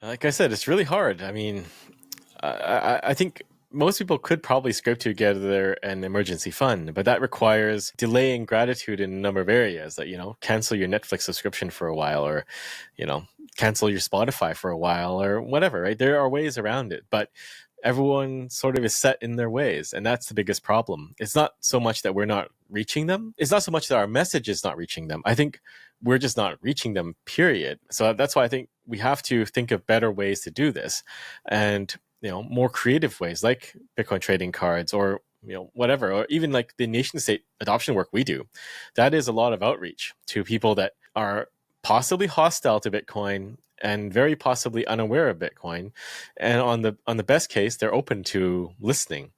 Like I said, it's really hard. I mean, I think most people could probably scrape together an emergency fund, but that requires delaying gratitude in a number of areas. That, cancel your Netflix subscription for a while, or cancel your Spotify for a while, or whatever. Right? There are ways around it, but everyone sort of is set in their ways, and that's the biggest problem. It's not so much that we're not reaching them. It's not so much that our message is not reaching them. I think we're just not reaching them, period. So that's why I think we have to think of better ways to do this, and more creative ways, like Bitcoin trading cards, or whatever, or even like the nation state adoption work we do. That is a lot of outreach to people that are possibly hostile to Bitcoin and very possibly unaware of Bitcoin, and on the best case, they're open to listening.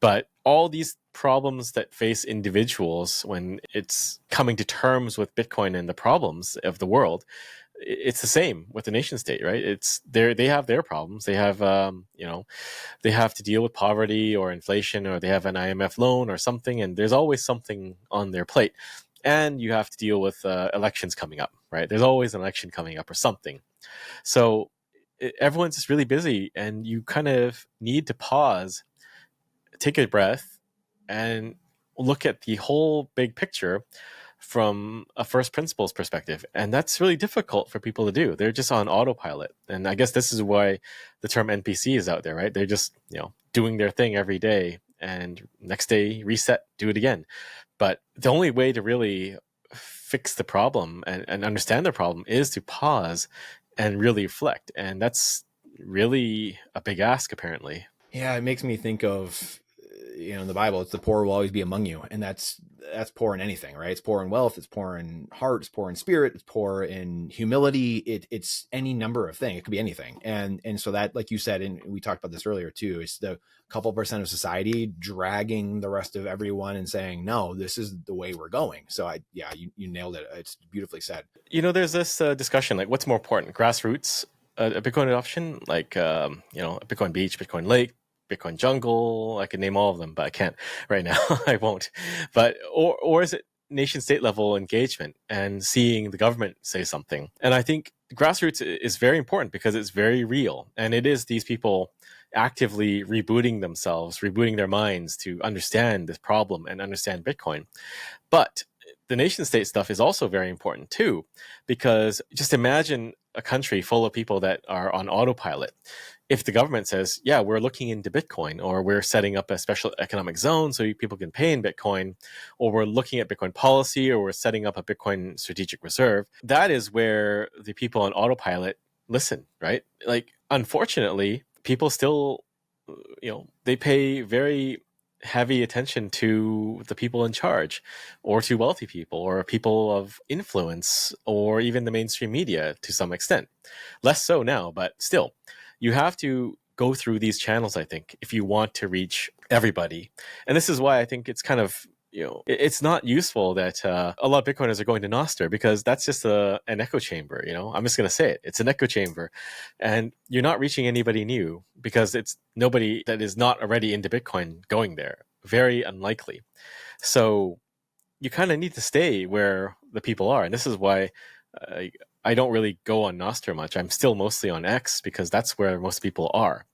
But all these problems that face individuals when it's coming to terms with Bitcoin and the problems of the world, it's the same with the nation state, right? They have their problems. They have they have to deal with poverty or inflation, or they have an IMF loan or something, and there's always something on their plate. And you have to deal with elections coming up, right? There's always an election coming up or something. So everyone's just really busy, and you kind of need to pause, take a breath, and look at the whole big picture from a first principles perspective. And that's really difficult for people to do. They're just on autopilot. And I guess this is why the term NPC is out there, right? They're just, doing their thing every day, and next day reset, do it again. But the only way to really fix the problem and understand the problem is to pause and really reflect. And that's really a big ask, apparently. Yeah, it makes me think of, in the Bible, it's the poor will always be among you. And that's poor in anything, right? It's poor in wealth, it's poor in heart, it's poor in spirit, it's poor in humility. It's any number of things. It could be anything. And so that, like you said, and we talked about this earlier too, it's the couple percent of society dragging the rest of everyone and saying, no, this is the way we're going. So you nailed it. It's beautifully said. There's this discussion, like, what's more important, grassroots, a Bitcoin adoption, like, a Bitcoin beach, Bitcoin lake, Bitcoin jungle. I could name all of them, but I can't right now. I won't. But or is it nation state level engagement and seeing the government say something? And I think grassroots is very important because it's very real, and it is these people actively rebooting themselves, rebooting their minds to understand this problem and understand Bitcoin. But the nation state stuff is also very important too, because just imagine a country full of people that are on autopilot. If the government says, yeah, we're looking into Bitcoin, or we're setting up a special economic zone so people can pay in Bitcoin, or we're looking at Bitcoin policy, or we're setting up a Bitcoin strategic reserve, that is where the people on autopilot listen, right? Like, unfortunately, people still, they pay very heavy attention to the people in charge, or to wealthy people, or people of influence, or even the mainstream media to some extent. Less so now, but still. You have to go through these channels, I think, if you want to reach everybody. And this is why I think it's kind of, it's not useful that a lot of Bitcoiners are going to Nostr, because that's just an echo chamber. I'm just going to say it. It's an echo chamber. And you're not reaching anybody new, because it's nobody that is not already into Bitcoin going there. Very unlikely. So you kind of need to stay where the people are. And this is why I don't really go on Nostr much. I'm still mostly on X, because that's where most people are.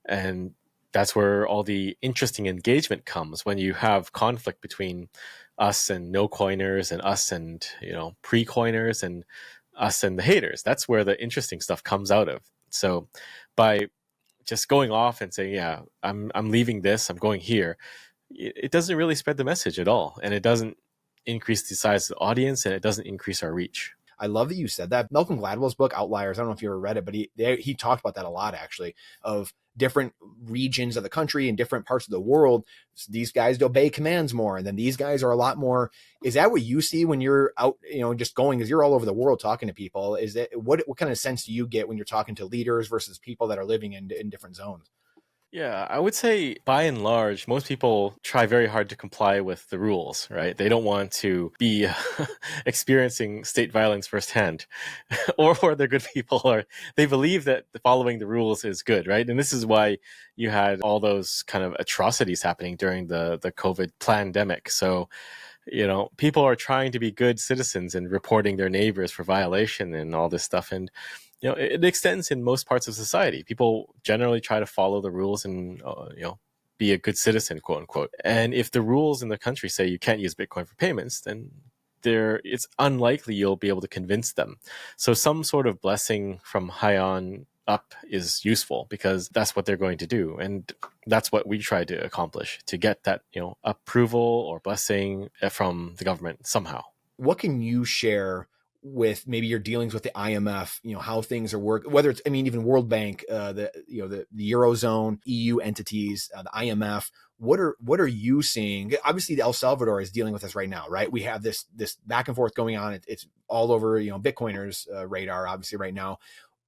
And that's where all the interesting engagement comes, when you have conflict between us and no coiners, and us and, pre-coiners, and us and the haters. That's where the interesting stuff comes out of. So by just going off and saying, yeah, I'm leaving this, I'm going here, it doesn't really spread the message at all. And it doesn't increase the size of the audience, and it doesn't increase our reach. I love that you said that. Malcolm Gladwell's book, Outliers, I don't know if you ever read it, but he talked about that a lot, actually, of different regions of the country and different parts of the world. These guys obey commands more, and then these guys are a lot more. Is that what you see when you're out, just going, because you're all over the world talking to people? Is that what kind of sense do you get when you're talking to leaders versus people that are living in different zones? Yeah, I would say by and large, most people try very hard to comply with the rules, right? They don't want to be experiencing state violence firsthand, or they're good people, or they believe that following the rules is good, right? And this is why you had all those kind of atrocities happening during the COVID pandemic. So, people are trying to be good citizens and reporting their neighbors for violation and all this stuff. And it extends in most parts of society. People generally try to follow the rules and be a good citizen, quote unquote. And if the rules in the country say you can't use Bitcoin for payments, then it's unlikely you'll be able to convince them. So some sort of blessing from high on up is useful, because that's what they're going to do. And that's what we try to accomplish, to get that, approval or blessing from the government somehow. What can you share with maybe your dealings with the IMF, how things are working, whether it's, even World Bank, the Eurozone, EU entities, the IMF, what are you seeing? Obviously El Salvador is dealing with this right now, right? We have this back and forth going on. It's all over, Bitcoiners' radar, obviously right now.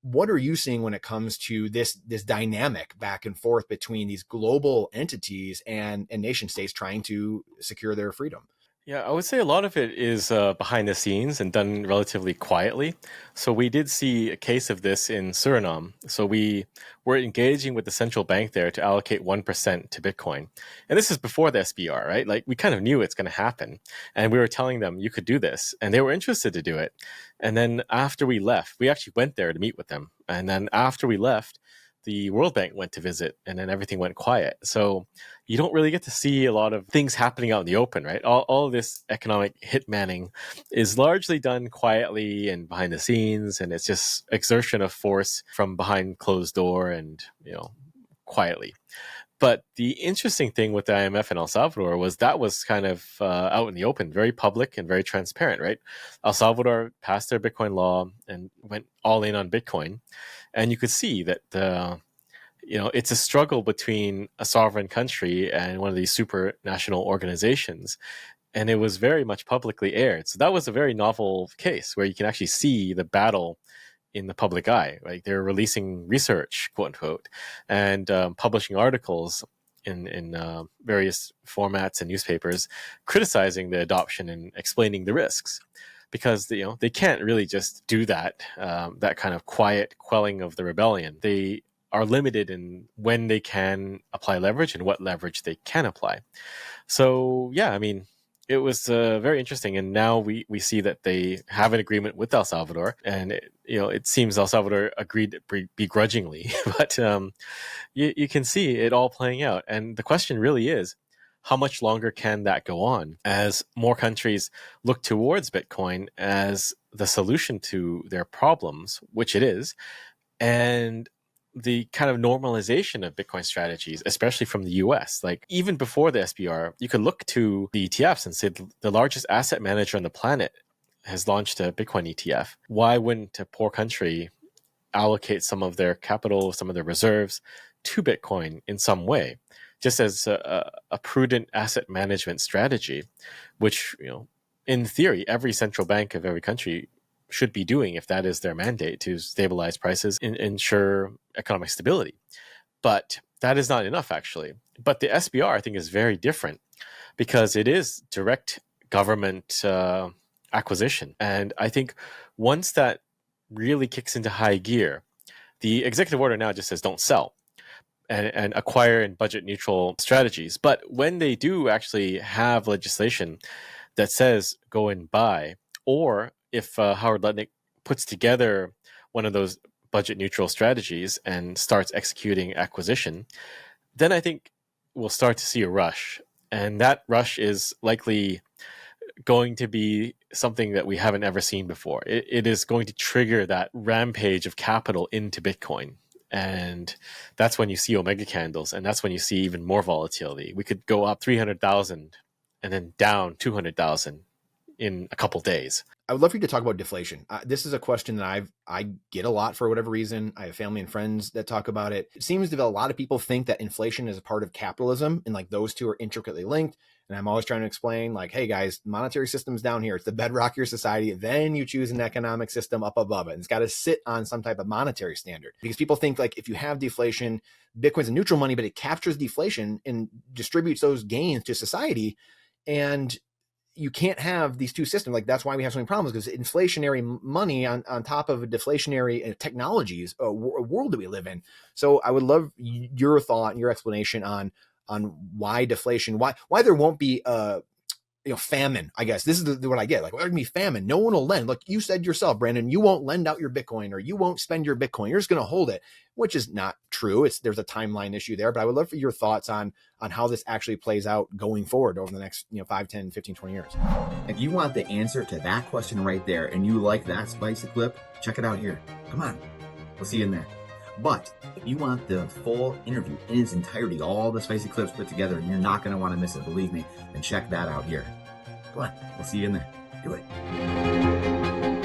What are you seeing when it comes to this dynamic back and forth between these global entities and nation states trying to secure their freedom? Yeah, I would say a lot of it is behind the scenes and done relatively quietly. So we did see a case of this in Suriname. So we were engaging with the central bank there to allocate 1% to Bitcoin. And this is before the SBR, right? Like, we kind of knew it's going to happen. And we were telling them, you could do this. And they were interested to do it. And then after we left, we actually went there to meet with them. And then after we left, the World Bank went to visit, and then everything went quiet. So you don't really get to see a lot of things happening out in the open, right? All of this economic hitmanning is largely done quietly and behind the scenes, and it's just exertion of force from behind closed door and, quietly. But the interesting thing with the IMF in El Salvador was that was kind of out in the open, very public and very transparent, right? El Salvador passed their Bitcoin law and went all in on Bitcoin. And you could see that it's a struggle between a sovereign country and one of these supranational organizations. And it was very much publicly aired. So that was a very novel case where you can actually see the battle in the public eye. Right? They're releasing research, quote unquote, and publishing articles in various formats and newspapers criticizing the adoption and explaining the risks. Because they can't really just do that kind of quiet quelling of the rebellion. They are limited in when they can apply leverage and what leverage they can apply. So yeah, it was very interesting. And now we see that they have an agreement with El Salvador, and it seems El Salvador agreed begrudgingly, but you can see it all playing out. And the question really is, how much longer can that go on as more countries look towards Bitcoin as the solution to their problems, which it is, and the kind of normalization of Bitcoin strategies, especially from the US? Like, even before the SBR, you could look to the ETFs and say the largest asset manager on the planet has launched a Bitcoin ETF. Why wouldn't a poor country allocate some of their capital, some of their reserves to Bitcoin in some way? Just as a prudent asset management strategy, which, in theory, every central bank of every country should be doing if that is their mandate, to stabilize prices and ensure economic stability. But that is not enough, actually. But the SBR, I think, is very different, because it is direct government acquisition. And I think once that really kicks into high gear, the executive order now just says don't sell and acquire in budget neutral strategies. But when they do actually have legislation that says go and buy, or if Howard Lutnick puts together one of those budget neutral strategies and starts executing acquisition, then I think we'll start to see a rush. And that rush is likely going to be something that we haven't ever seen before. It is going to trigger that rampage of capital into Bitcoin. And that's when you see omega candles, and that's when you see even more volatility. We could go up 300,000 and then down 200,000 in a couple days. I would love for you to talk about deflation. This is a question that I get a lot for whatever reason. I have family and friends that talk about it. It seems that a lot of people think that inflation is a part of capitalism, and like those two are intricately linked. And I'm always trying to explain, like, hey guys, monetary system's down here. It's the bedrock of your society. Then you choose an economic system up above it. And it's got to sit on some type of monetary standard, because people think like if you have deflation, Bitcoin's a neutral money, but it captures deflation and distributes those gains to society. And you can't have these two systems. Like, that's why we have so many problems, because inflationary money on top of a deflationary technologies, a world that we live in. So I would love your thought and your explanation on why deflation, why there won't be famine. I guess this is what I get. Like, there's gonna be famine. No one will lend. Look, you said yourself, Brandon, you won't lend out your Bitcoin, or you won't spend your Bitcoin. You're just going to hold it, which is not true. There's a timeline issue there, but I would love for your thoughts on how this actually plays out going forward over the next 5, 10, 15, 20 years. If you want the answer to that question right there, and you like that spicy clip, check it out here. Come on, we'll see you in there. But if you want the full interview in its entirety, all the spicy clips put together, and you're not going to want to miss it, believe me, then check that out here. Come on, we'll see you in there. Do it.